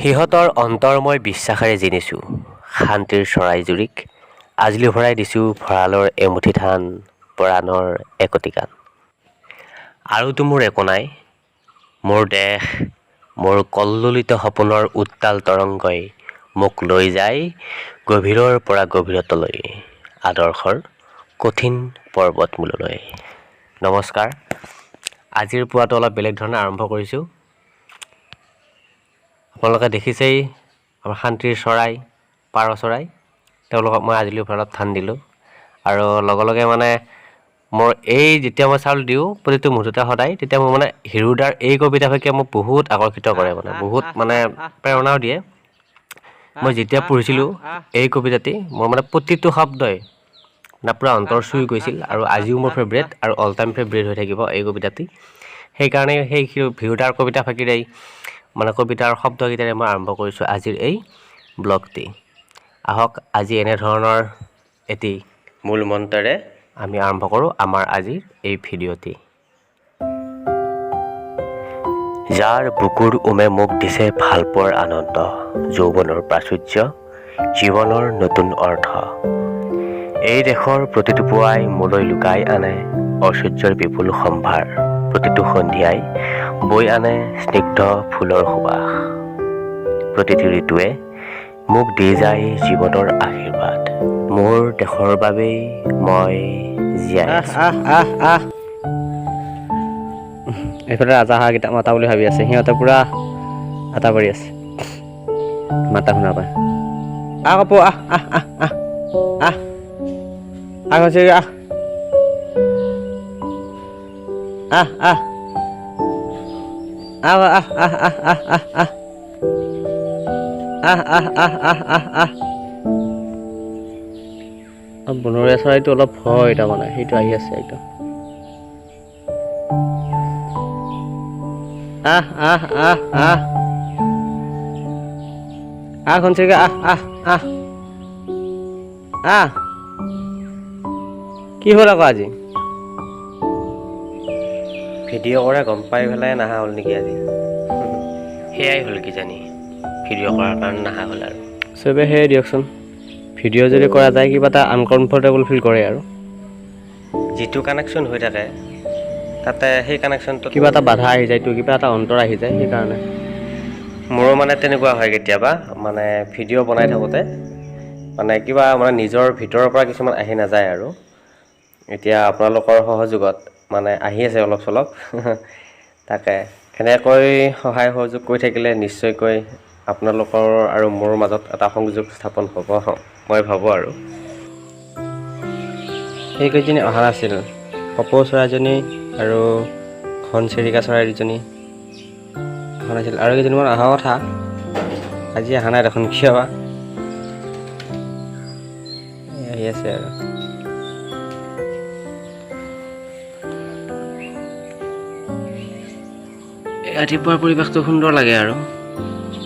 সিহঁতৰ অন্তৰময় বিশ্বাসেৰে জিনিছোঁ শান্তিৰ চৰাইজুৰিক, আজলি ভৰাই দিছোঁ ভঁৰালৰ এমুঠি ধান, পৰাণৰ একতি গান। আৰুতো মোৰ একো নাই, মোৰ দেশ, মোৰ কল্লোলিত সপোনৰ উত্তাল তৰংগই মোক লৈ যায় গভীৰৰ পৰা গভীৰতলৈ, আদৰ্শৰ কঠিন পৰ্বতমূললৈ। নমস্কাৰ, আজিৰ পুৱাটো অলপ বেলেগ ধৰণে আৰম্ভ কৰিছোঁ। আপোনালোকে দেখিছেই আমাৰ শান্তিৰ চৰাই, পাৰ চৰাই, তেওঁলোকক মই আজলি ভঁৰালত ধান দিলোঁ। আৰু লগে লগে মানে মোৰ এই যেতিয়া মই চাউল দিওঁ প্ৰতিটো মুহূৰ্ততে সদায়, তেতিয়া মোৰ মানে হিৰুদাৰ এই কবিতাফাঁকিয়ে মোক বহুত আকৰ্ষিত কৰে, বহুত প্ৰেৰণাও দিয়ে। মই যেতিয়া পঢ়িছিলোঁ এই কবিতাটি, মোৰ মানে প্ৰতিটো শব্দই পূৰা অন্তৰ চুই গৈছিল, আৰু আজিও মোৰ ফেভৰেট আৰু অল টাইম ফেভৰেট হৈ থাকিব এই কবিতাটি। সেইকাৰণে সেই হিৰুদাৰ কবিতাফাঁকিৰেই কবিতাৰ শব্দকেইটাৰে মই আৰম্ভ কৰিছোঁ আজিৰ এই ব্লগটি। আহক আজি এনেধৰণৰ এটি মূল মন্ত্ৰৰে আমি আৰম্ভ কৰোঁ আমাৰ আজিৰ এই ভিডিঅ'টি। যাৰ বুকুৰ উমে মোক দিছে ভালপোৱাৰ আনন্দ, যৌৱনৰ প্ৰাচুৰ্য, জীৱনৰ নতুন অৰ্থ। এই দেশৰ প্ৰতিটো পুৱাই মোলৈ লুকাই আনে ঐশ্বৰ্যৰ বিপুল সম্ভাৰ, প্ৰতিটো সন্ধিয়াই বৈ আনে স্নিগ্ধ ফুলৰ সুবাস। প্ৰতিটো ঋতুৱে মোক দি যায় জীৱনৰ আশীৰ্বাদ, মোৰ দেশৰ বাবেই মই জীয়াই আছোঁ। এইফালে ৰাজাহাঁহকেইটা মাতা বুলি ভাবি আছে, সিহঁতে পুৰা আটা পাৰি আছে, মাতা শুনা পায়। আহ কাপু, আহ আহ আহ আহ আহ আহ হৈছে আহ আহ আহ আহ আহ আহ আহ আহ আহ আহ বনৰীয়া চৰাইটো অলপ ভয়, তাৰমানে সেইটো আহি আছে একদম। আহ আহ আহ আহ আহ ঘনচিৰিকা আহ আহ আহ আহ। কি হ'ল আকৌ আজি? ভিডিঅ' কৰা গম পাই পেলাই নাহা হ'ল নেকি আজি? সেয়াই হ'ল কিজানি, ভিডিঅ' কৰাৰ কাৰণে নাহা হ'ল আৰু। চবে সেয়াই দিয়কচোন, ভিডিঅ' যদি কৰা যায় কিবা এটা আনকমফৰ্টেবল ফিল কৰে আৰু। যিটো কানেকশ্যন হৈ থাকে তাতে সেই কানেকশ্যনটো কিবা এটা বাধা আহি যায়তো, কিবা এটা অন্তৰ আহি যায়, সেইকাৰণে। মোৰো তেনেকুৱা হয় কেতিয়াবা, ভিডিঅ' বনাই থাকোঁতে কিবা নিজৰ ভিতৰৰ পৰা কিছুমান আহি নাযায় আৰু। এতিয়া আপোনালোকৰ সহযোগত আহি আছে অলপ চলপ। তাকে এনেকৈ সহায় সহযোগ কৰি থাকিলে নিশ্চয়কৈ আপোনালোকৰ আৰু মোৰ মাজত এটা সংযোগ স্থাপন হ'ব, মই ভাবোঁ আৰু। সেইকেইজনী অহা নাছিল, কপৌ চৰাইজনী আৰু ঘনচিৰিকা চৰাই দুজনী অহা নাছিল, আৰু কেইজনীমান অহা কথা, আজি অহা নাই দেখোন, কিয় বা আহি আছে আৰু। ৰাতিপুৱাৰ পৰিৱেশটো সুন্দৰ লাগে আৰু,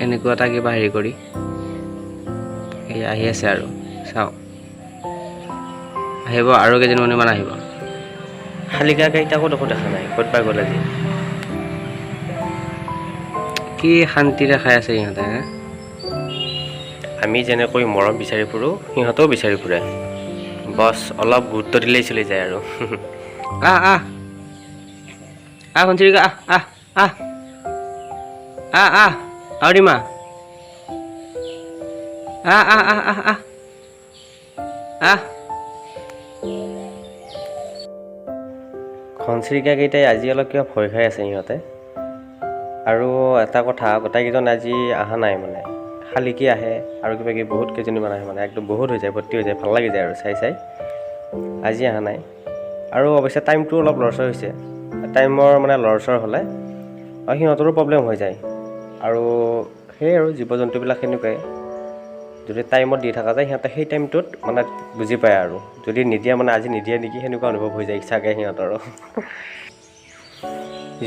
এনেকুৱা এটা কিবা হেৰি কৰি আহি আছে আৰু। চাওক আহিব, আৰু কেইজনমানমান আহিব। শালিকা কেইটাকো দেখোন দেখা নাই, ক'ত পাই গ'ল আজি? কি শান্তিৰে খাই আছে সিহঁতে। আমি যেনেকৈ মৰম বিচাৰি ফুৰোঁ, সিহঁতেও বিচাৰি ফুৰে, বছ অলপ গুৰুত্ব দিলেই চলি যায় আৰু। আহ আহ আহ ঘনচিৰিকা আহ আহ আহ আহ আহ আউৰিমা আহ আহ আহ আহ আহ আহ। ঘনচিৰিকাকেইটাই আজি অলপ কিবা ভয় খাই আছে সিহঁতে। আৰু এটা কথা, গোটেইকেইজন আজি অহা নাই, শালিকি আহে আৰু কিবা কিবি বহুত কেইজনীমান আহে, একদম বহুত হৈ যায়, ভৰ্তি হৈ যায়, ভাল লাগি যায় আৰু চাই চাই। আজি অহা নাই, আৰু অৱশ্যে টাইমটো অলপ লৰচৰ হৈছে। টাইমৰ লৰচৰ হ'লে সিহঁতৰো প্ৰব্লেম হৈ যায়, আৰু সেয়ে আৰু জীৱ জন্তুবিলাক সেনেকুৱাই, যদি টাইমত দি থকা যায় সিহঁতে সেই টাইমটোত বুজি পায় আৰু, যদি নিদিয়ে আজি নিদিয়ে নেকি সেনেকুৱা অনুভৱ হৈ যায় চাগে সিহঁতৰো।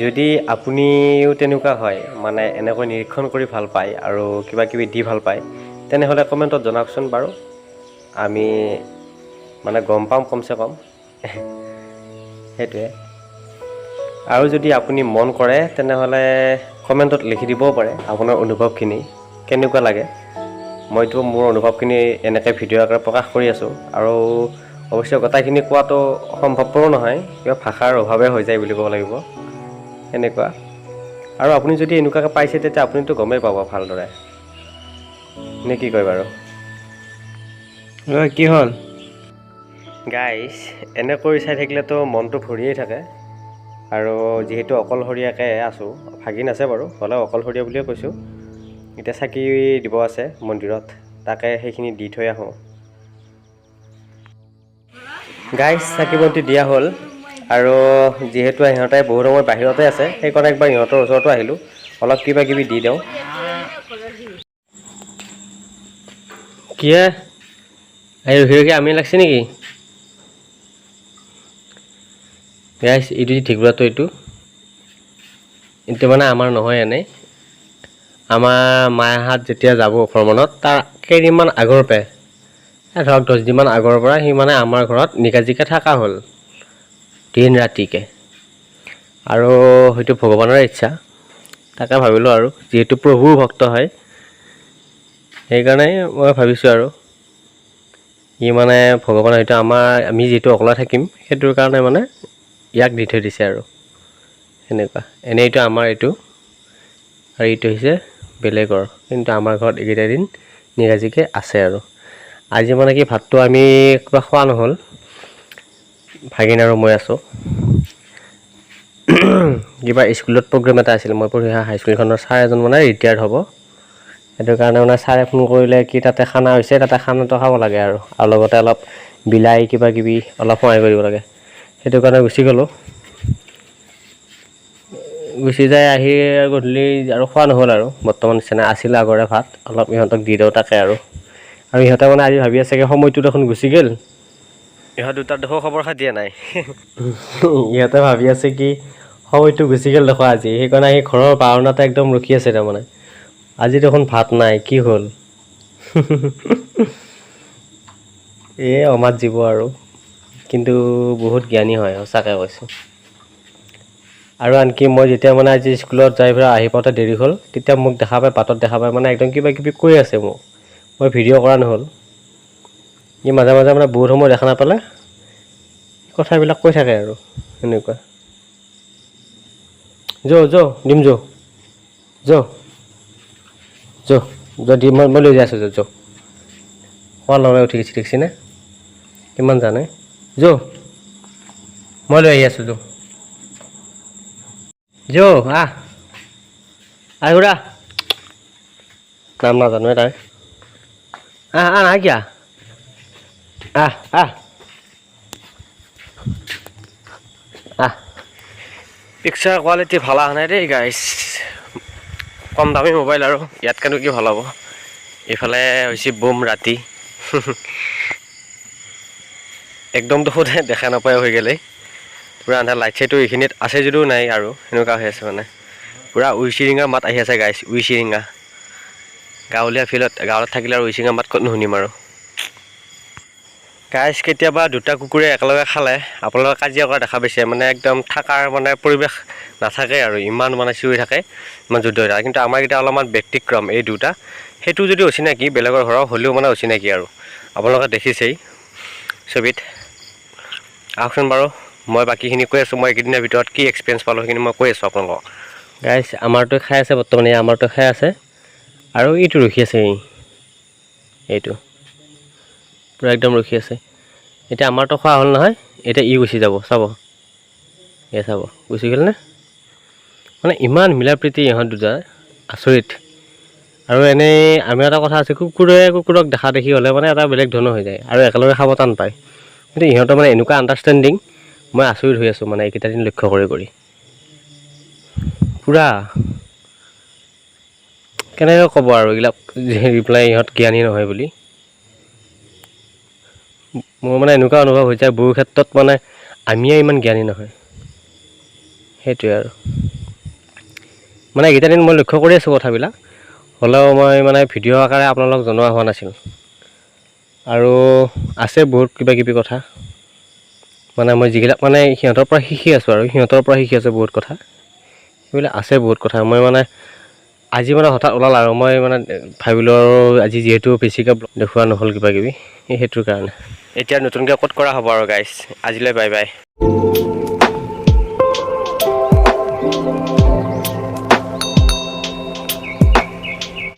যদি আপুনিও তেনেকুৱা হয়, এনেকৈ নিৰীক্ষণ কৰি ভাল পায় আৰু কিবা কিবি দি ভাল পায়, তেনেহ'লে কমেণ্টত জনাওকচোন বাৰু, আমি গম পাম কমচে কম। সেইটোৱে। আৰু যদি আপুনি মন কৰে তেনেহ'লে কমেণ্টত লিখি দিবও পাৰে আপোনাৰ অনুভৱখিনি, কেনেকুৱা লাগে। মইতো মোৰ অনুভৱখিনি এনেকৈ ভিডিঅ' আকাৰে প্ৰকাশ কৰি আছোঁ আৰু অৱশ্যে গোটেইখিনি কোৱাটো সম্ভৱপৰো নহয়, কিবা ভাষাৰ অভাৱে হৈ যায় বুলি ক'ব লাগিব সেনেকুৱা। আৰু আপুনি যদি এনেকুৱাকৈ পাইছে তেতিয়া আপুনিতো গমেই পাব ভালদৰে, নে কি কয় বাৰু? কি হ'ল গাইজ, এনে কৰি চাই থাকিলেতো মনটো ভৰিয়েই থাকে। আৰু যিহেতু অকলশৰীয়াকৈ আছোঁ, ভাগিন আছে বাৰু, হ'লেও অকলশৰীয়া বুলিয়ে কৈছোঁ। এতিয়া চাকি দিব আছে মন্দিৰত, তাকে সেইখিনি দি থৈ আহোঁ। গাইজ, চাকি বন্তি দিয়া হ'ল আৰু যিহেতু সিহঁতে বহুত সময় বাহিৰতে আছে, সেইকাৰণে একবাৰ ইহঁতৰ ওচৰতো আহিলোঁ, অলপ কিবা কিবি দি দিওঁ। কিয়ে এই ৰখি ৰখি আমি লাগছে নেকি? গাইজ, এইটো যে ঠিকুৰাটো এইটো মানে আমাৰ নহয়। এনেই আমাৰ মায়েহাত যেতিয়া যাব ভ্ৰমণত, তাৰ কেইদিনমান আগৰ পৰাই, ধৰক 10 দিনমান আগৰ পৰা সি মানে আমাৰ ঘৰত নিগাজিকৈ থকা হ'ল দিন ৰাতিকৈ। আৰু হয়তো ভগৱানৰে ইচ্ছা, তাকে ভাবিলোঁ আৰু যিহেতু প্ৰভুৰ ভক্ত হয়, সেইকাৰণে মই ভাবিছোঁ আৰু ই মানে ভগৱানে হয়তো আমি যিহেতু অকলে থাকিম, সেইটোৰ কাৰণে মানে ইয়াক দি থৈ দিছে আৰু সেনেকুৱা। এনেইতো আমাৰ এইটো আৰু এইটো হৈছে বেলেগৰ, কিন্তু আমাৰ ঘৰত এইকেইটা দিন নিগাজিকৈ আছে। আৰু আজি মানে কি ভাতটো আমি কিবা খোৱা নহ'ল, ভাগিন আৰু মই আছোঁ। কিবা স্কুলত প্ৰগ্ৰেম এটা আছিল, মই পঢ়ি অহা হাইস্কুলখনৰ ছাৰ এজন মানে ৰিটায়াৰ্ড হ'ব, সেইটো কাৰণে মানে ছাৰে ফোন কৰিলে কি তাতে খানা হৈছে, তাতে খানাটো খাব লাগে আৰু লগতে অলপ বিলাহী কিবা কিবি অলপ সহায় কৰিব লাগে। সেইটো কাৰণে গুচি গ'লোঁ। গুচি যাই আহি গধূলি আৰু খোৱা নহ'ল আৰু বৰ্তমান নিচিনা আছিল আগৰে ভাত, অলপ ইহঁতক দি দিওঁ তাকে। আৰু ইহঁতে মানে আজি ভাবি আছে কি সময়টো দেখোন গুচি গ'ল, ইহঁত দুটাৰ দেখোন খবৰ খাতিয়ে নাই। ইহঁতে ভাবি আছে কি সময়টো গুচি গ'ল দেখোন আজি, সেইকাৰণে আহি ঘৰৰ বাৰণাতে একদম ৰখি আছে। তাৰমানে আজি দেখোন ভাত নাই, কি হ'ল? অমাত জীৱ আৰু, কিন্তু বহুত জ্ঞানী হয়, সঁচাকৈ কৈছোঁ। আৰু আনকি মই যেতিয়া মানে আজি স্কুলত যাই পেলাই আহি পাওঁতে দেৰি হ'ল, তেতিয়া মোক দেখা পাই, বাটত দেখা পাই মানে একদম কিবা কিবি কৈ আছে মোক। মই ভিডিঅ' কৰা নহ'ল, ই মাজে মাজে মানে বহুত সময় দেখা নাপালে কথাবিলাক কৈ থাকে আৰু সেনেকুৱা। দিম দিম, মই লৈ যাই আছোঁ। খোৱাৰ লগে উঠি গৈছে, দেখিছেনে কিমান জানে? মই লৈ আহি আছোঁ, আহ খুৰা, নাম নাজানোৱে তাৰ। নাই কিয়া, পিকচাৰ কোৱালিটি ভাল অহা নাই দেই গাইছ, কম দামী মোবাইল আৰু ইয়াতকেনো কি ভাল হ'ব। এইফালে হৈছে বোম ৰাতি। একদমতো সোধে দেখা নাপায় হৈ গ'লে, পূৰা আন্ধাৰ। লাইট চাইটো এইখিনিত আছে যদিও নাই, আৰু সেনেকুৱা হৈ আছে মানে পূৰা উইচিৰিঙাৰ মাত আহি আছে গাইছ, উইচিৰিঙা। গাঁৱলীয়া ফিল্ডত, গাঁৱত থাকিলে আৰু উইচিঙা মাত ক'ত নুশুনিম আৰু। গাইছ, কেতিয়াবা দুটা কুকুৰে একেলগে খালে আপোনালোকে কাজিয়া কৰা দেখা পাইছে, মানে একদম থকাৰ মানে পৰিৱেশ নাথাকে আৰু ইমান মানে চিঞৰি থাকে, ইমান যুদ্ধ হৈ থাকে। কিন্তু আমাৰকেইটা অলপমান ব্যতিক্ৰম, এই দুটা সেইটো যদি অচিনাকি, বেলেগৰ ঘৰৰ হ'লেও মানে অচিনাকি আৰু আপোনালোকে দেখিছেই ছবিত। আহকচোন বাৰু, মই বাকীখিনি কৈ আছোঁ, মই এইকেইদিনৰ ভিতৰত কি এক্সপিৰিয়েঞ্চ পালোঁ সেইখিনি মই কৈ আছোঁ আপোনালোকক। গাইছ, আমাৰটো খাই আছে বৰ্তমানে, আমাৰটো খাই আছে আৰু এইটো ৰখি আছে, এইটো পূৰা একদম ৰখি আছে। এতিয়া আমাৰতো খোৱা হ'ল নহয়, এতিয়া ই গুচি যাব, চাব চাব, গুচি গ'লনে? মানে ইমান মিলা প্ৰীতি ইহঁত দুটা, আচৰিত। আৰু এনেই আমি এটা কথা আছে, কুকুৰক দেখা দেখি হ'লে মানে এটা বেলেগ ধৰণৰ হৈ যায় আৰু একেলগে খাব টান পায়। কিন্তু ইহঁতৰ মানে এনেকুৱা আণ্ডাৰষ্টেণ্ডিং, মই আচৰিত হৈ আছোঁ মানে এইকেইটা দিন লক্ষ্য কৰি পূৰা। কেনেকৈ ক'ব আৰু এইবিলাক পেলাই ইহঁত জ্ঞানী নহয় বুলি। মোৰ মানে এনেকুৱা অনুভৱ হৈছে, বহু ক্ষেত্ৰত মানে আমিয়ে ইমান জ্ঞানী নহয়, সেইটোৱে আৰু। মানে এইকেইটা দিন মই লক্ষ্য কৰি আছোঁ কথাবিলাক, হ'লেও মই মানে ভিডিঅ' আকাৰে আপোনালোকক জনোৱা হোৱা নাছিল। আৰু আছে বহুত কিবা কিবি কথা, মানে মই যিবিলাক মানে সিহঁতৰ পৰা শিকি আছোঁ, আৰু সিহঁতৰ পৰা শিকি আছোঁ বহুত কথা, সেইবিলাক আছে বহুত কথা। মই মানে আজি মানে হঠাৎ ওলাল আৰু মই মানে ভাবিলোঁ আৰু আজি যিহেতু বেছিকৈ দেখুওৱা নহ'ল কিবা কিবি সেইটোৰ কাৰণে এতিয়া নতুনকৈ ক'ত কৰা হ'ব আৰু গাইছ আজিলৈ বাই বাই